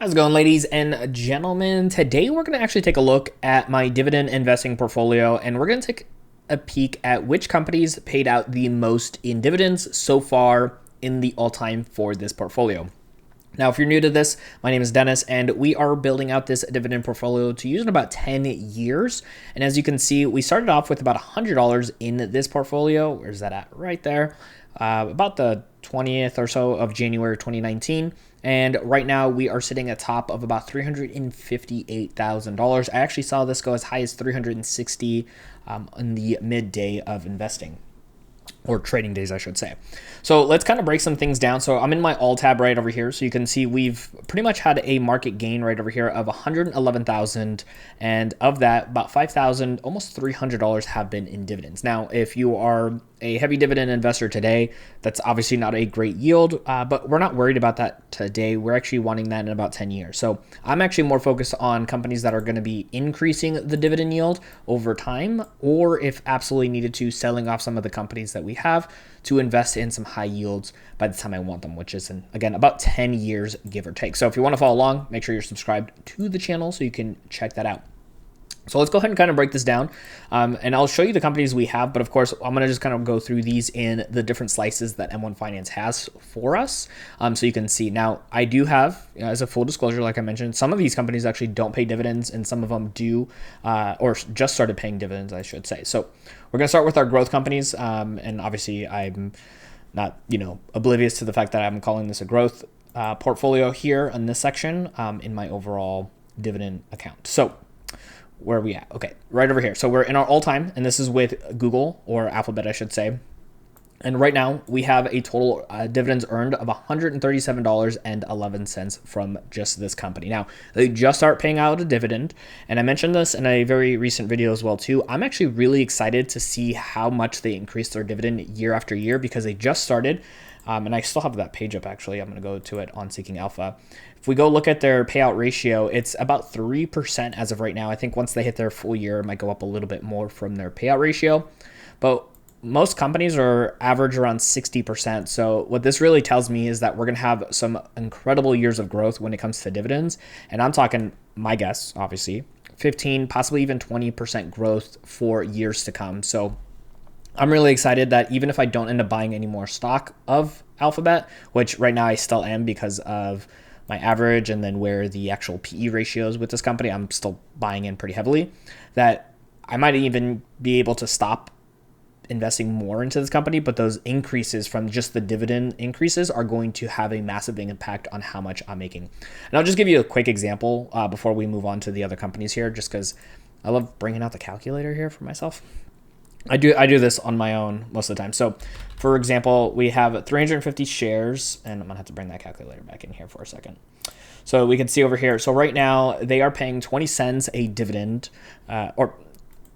How's it going, ladies and gentlemen? Today we're going to actually take a look at my dividend investing portfolio, and we're going to take a peek at which companies paid out the most in dividends so far in the all-time for this portfolio. Now, if you're new to this, my name is Dennis, and we are building out this dividend portfolio to use in about 10 years. And as you can see, we started off with about $100 in this portfolio. Where's that at? Right there. About the 20th or so of January 2019. And right now we are sitting at top of about $358,000. I actually saw this go as high as 360 in the midday of investing, or trading days, I should say. So let's kind of break some things down. So I'm in my all tab right over here. So you can see we've pretty much had a market gain right over here of 111,000. And of that, about 5,000, almost $300 have been in dividends. Now, if you are a heavy dividend investor today, that's obviously not a great yield, but we're not worried about that today. We're actually wanting that in about 10 years. So I'm actually more focused on companies that are going to be increasing the dividend yield over time, or if absolutely needed to, selling off some of the companies that we have to invest in some high yields by the time I want them, which is in, again, about 10 years, give or take. So if you want to follow along, make sure you're subscribed to the channel so you can check that out. So let's go ahead and kind of break this down, and I'll show you the companies we have, but of course, I'm going to just kind of go through these in the different slices that M1 Finance has for us, so you can see. Now, I do have, as a full disclosure, like I mentioned, some of these companies actually don't pay dividends, and some of them do, or just started paying dividends, I should say. So we're going to start with our growth companies, and obviously, I'm not, oblivious to the fact that I'm calling this a growth portfolio here in this section in my overall dividend account. So where are we at? Okay, right over here. So we're in our all-time, and this is with Google, or Alphabet, I should say. And right now, we have a total dividends earned of $137.11 from just this company. Now, they just start paying out a dividend, and I mentioned this in a very recent video as well, too. I'm actually really excited to see how much they increase their dividend year after year, because they just started. And I still have that page up, actually. I'm going to go to it on Seeking Alpha. If we go look at their payout ratio, it's about 3% as of right now. I think once they hit their full year, it might go up a little bit more from their payout ratio. But most companies are average around 60%. So what this really tells me is that we're going to have some incredible years of growth when it comes to dividends. And I'm talking, my guess, obviously, 15, possibly even 20% growth for years to come. So I'm really excited that even if I don't end up buying any more stock of Alphabet, which right now I still am because of my average and then where the actual PE ratios with this company, I'm still buying in pretty heavily, that I might even be able to stop investing more into this company, but those increases from just the dividend increases are going to have a massive impact on how much I'm making. And I'll just give you a quick example before we move on to the other companies here, just because I love bringing out the calculator here for myself. I do this on my own most of the time. So, for example, we have 350 shares, and I'm going to have to bring that calculator back in here for a second. So we can see over here. So right now, they are paying 20 cents a dividend, or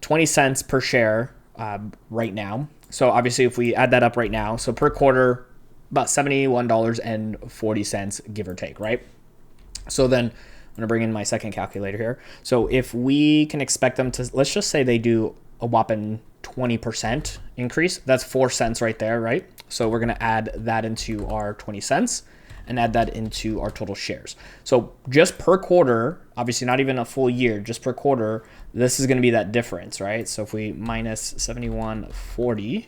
20 cents per share right now. So obviously, if we add that up right now, so per quarter, about $71.40, give or take, right? So then I'm going to bring in my second calculator here. So if we can expect them to, let's just say they do a whopping 20% increase, that's 4 cents right there, right? So we're going to add that into our 20 cents and add that into our total shares. So just per quarter, obviously not even a full year, just per quarter, this is going to be that difference, right? So if we minus 71.40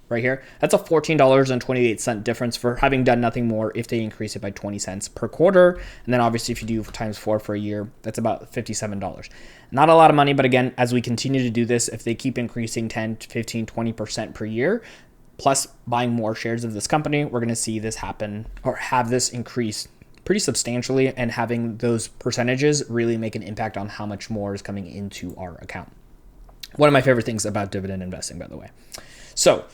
right here, that's a $14.28 difference for having done nothing more if they increase it by 20 cents per quarter. And then obviously if you do times 4 for a year, that's about $57. Not a lot of money, but again, as we continue to do this, if they keep increasing 10, 15, 20% per year, plus buying more shares of this company, we're going to see this happen, or have this increase pretty substantially, and having those percentages really make an impact on how much more is coming into our account. One of my favorite things about dividend investing, by the way. So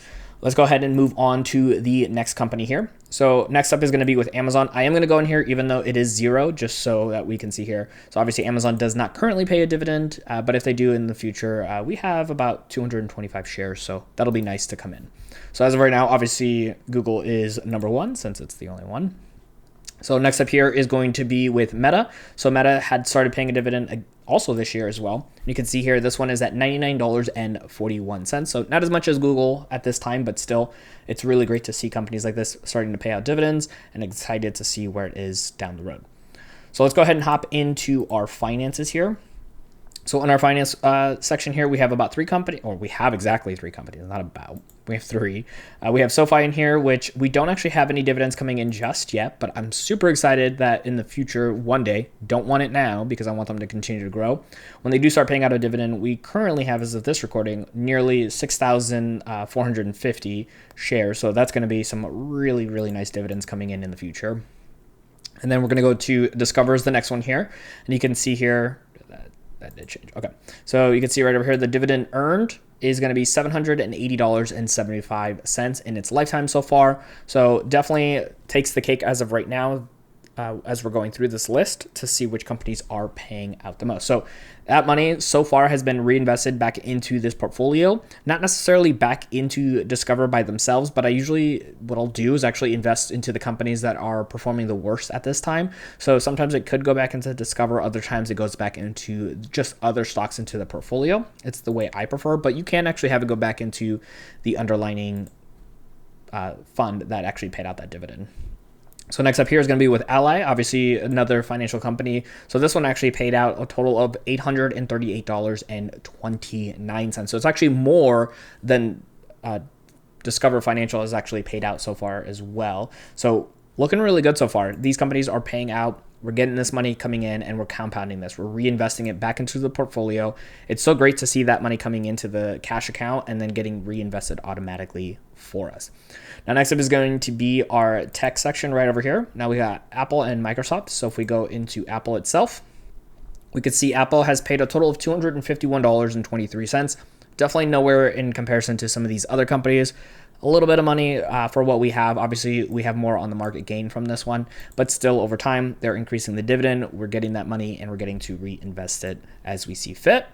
let's go ahead and move on to the next company here. So next up is going to be with Amazon. I am going to go in here even though it is zero, just so that we can see here. So obviously Amazon does not currently pay a dividend, but if they do in the future, we have about 225 shares. So that'll be nice to come in. So as of right now, obviously Google is number one since it's the only one. So next up here is going to be with Meta. So Meta had started paying a dividend also this year as well. You can see here, this one is at $99.41. So not as much as Google at this time, but still, it's really great to see companies like this starting to pay out dividends, and excited to see where it is down the road. So let's go ahead and hop into our finances here. So in our finance section here, we have about three companies, or we have exactly three companies, not about, we have three. We have SoFi in here, which we don't actually have any dividends coming in just yet, but I'm super excited that in the future, one day, don't want it now because I want them to continue to grow. When they do start paying out a dividend, we currently have, as of this recording, nearly 6,450 shares. So that's going to be some really, really nice dividends coming in the future. And then we're going to go to Discover is the next one here. And you can see here, that did change. Okay. So you can see right over here, the dividend earned is going to be $780.75 in its lifetime so far. So definitely takes the cake as of right now, as we're going through this list to see which companies are paying out the most. So that money so far has been reinvested back into this portfolio, not necessarily back into Discover by themselves, but what I'll do is actually invest into the companies that are performing the worst at this time. So sometimes it could go back into Discover, other times it goes back into just other stocks into the portfolio. It's the way I prefer, but you can actually have it go back into the underlying fund that actually paid out that dividend. So next up here is going to be with Ally, obviously another financial company. So this one actually paid out a total of $838.29. So it's actually more than Discover Financial has actually paid out so far as well. So looking really good so far. These companies are paying out. We're getting this money coming in and we're compounding this. We're reinvesting it back into the portfolio. It's so great to see that money coming into the cash account and then getting reinvested automatically for us. Now, next up is going to be our tech section right over here. Now we got Apple and Microsoft. So if we go into Apple itself, we could see Apple has paid a total of $251.23. Definitely nowhere in comparison to some of these other companies. A little bit of money for what we have. Obviously, we have more on the market gain from this one, but still over time, they're increasing the dividend. We're getting that money and we're getting to reinvest it as we see fit.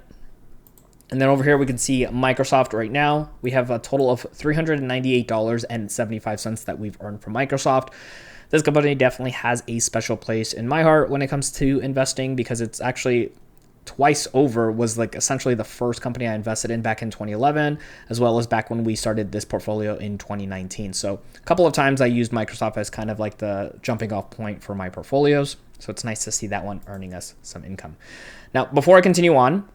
And then over here, we can see Microsoft right now. We have a total of $398.75 that we've earned from Microsoft. This company definitely has a special place in my heart when it comes to investing because it's actually twice over was like essentially the first company I invested in back in 2011, as well as back when we started this portfolio in 2019. So a couple of times I used Microsoft as kind of like the jumping off point for my portfolios. So it's nice to see that one earning us some income. Now, before I continue on,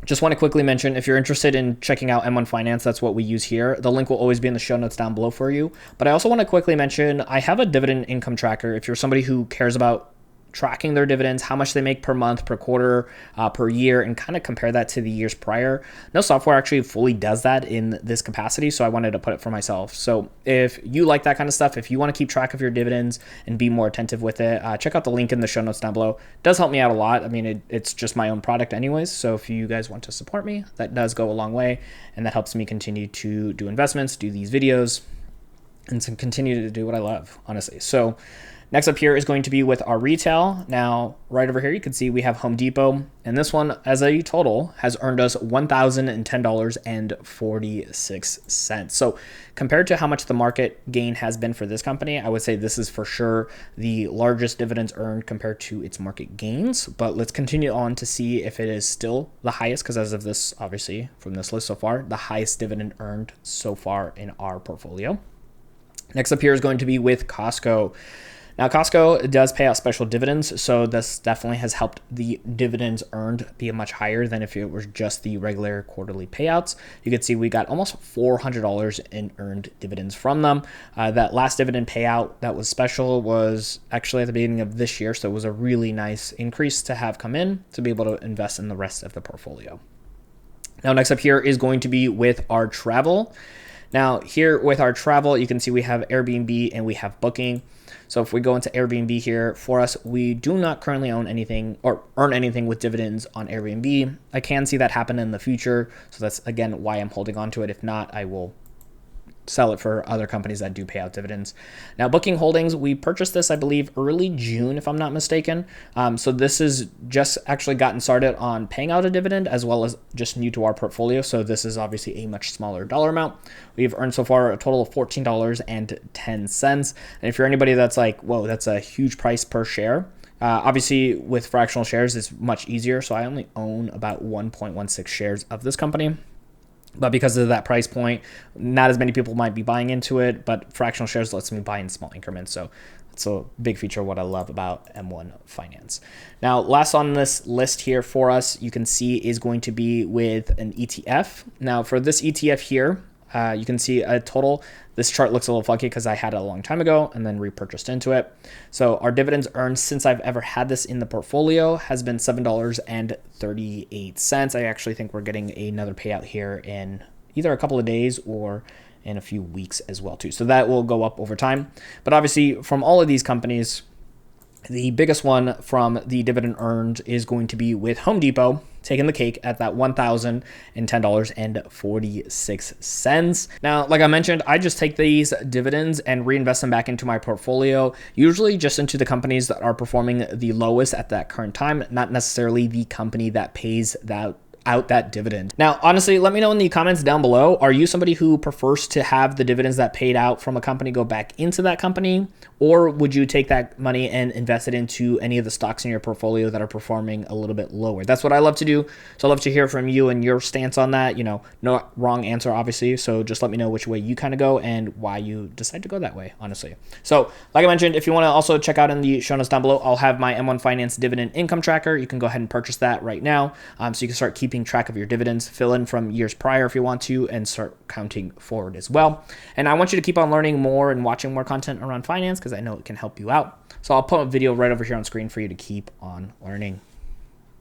just want to quickly mention, if you're interested in checking out M1 Finance, that's what we use here. The link will always be in the show notes down below for you. But I also want to quickly mention, I have a dividend income tracker. If you're somebody who cares about tracking their dividends, how much they make per month, per quarter, per year, and kind of compare that to the years prior. No software actually fully does that in this capacity, so I wanted to put it for myself. So if you like that kind of stuff, if you want to keep track of your dividends and be more attentive with it, check out the link in the show notes down below. It does help me out a lot. I mean, it's just my own product anyways, so if you guys want to support me, that does go a long way, and that helps me continue to do investments, do these videos, and to continue to do what I love, honestly. So next up here is going to be with our retail. Now, right over here, you can see we have Home Depot, and this one as a total has earned us $1,010.46. So compared to how much the market gain has been for this company, I would say this is for sure the largest dividends earned compared to its market gains. But let's continue on to see if it is still the highest, because as of this, obviously from this list so far, the highest dividend earned so far in our portfolio. Next up here is going to be with Costco. Now, Costco does pay out special dividends, so this definitely has helped the dividends earned be much higher than if it was just the regular quarterly payouts. You can see we got almost $400 in earned dividends from them. That last dividend payout that was special was actually at the beginning of this year, so it was a really nice increase to have come in to be able to invest in the rest of the portfolio. Now, next up here is going to be with our travel. Now, here with our travel, you can see we have Airbnb and we have Booking. So if we go into Airbnb here, for us, we do not currently own anything or earn anything with dividends on Airbnb. I can see that happen in the future. So that's, again, why I'm holding on to it. If not, I will sell it for other companies that do pay out dividends. Now, Booking Holdings, we purchased this, I believe, early June, if I'm not mistaken. So this is just actually gotten started on paying out a dividend as well as just new to our portfolio. So this is obviously a much smaller dollar amount. We've earned so far a total of $14.10. And if you're anybody that's like, whoa, that's a huge price per share. Obviously, with fractional shares, it's much easier. So I only own about 1.16 shares of this company. But because of that price point, not as many people might be buying into it, but fractional shares lets me buy in small increments. So It's a big feature of what I love about M1 Finance. Now, last on this list here for us, you can see is going to be with an ETF. Now, for this ETF here, you can see a total. This chart looks a little funky because I had it a long time ago and then repurchased into it. So our dividends earned since I've ever had this in the portfolio has been $7.38. I actually think we're getting another payout here in either a couple of days or in a few weeks as well too. So that will go up over time. But obviously from all of these companies, the biggest one from the dividend earned is going to be with Home Depot, taking the cake at that $1,010.46. Now, like I mentioned, I just take these dividends and reinvest them back into my portfolio, usually just into the companies that are performing the lowest at that current time, not necessarily the company that pays out that dividend. Now, honestly, let me know in the comments down below. Are you somebody who prefers to have the dividends that paid out from a company go back into that company? Or would you take that money and invest it into any of the stocks in your portfolio that are performing a little bit lower? That's what I love to do. So I'd love to hear from you and your stance on that. You know, no wrong answer, obviously. So just let me know which way you kind of go and why you decide to go that way, honestly. So like I mentioned, if you want to also check out in the show notes down below, I'll have my M1 Finance dividend income tracker. You can go ahead and purchase that right now. So you can start keeping track of your dividends, fill in from years prior if you want to, and start counting forward as well. And I want you to keep on learning more and watching more content around finance because I know it can help you out. So I'll put a video right over here on screen for you to keep on learning.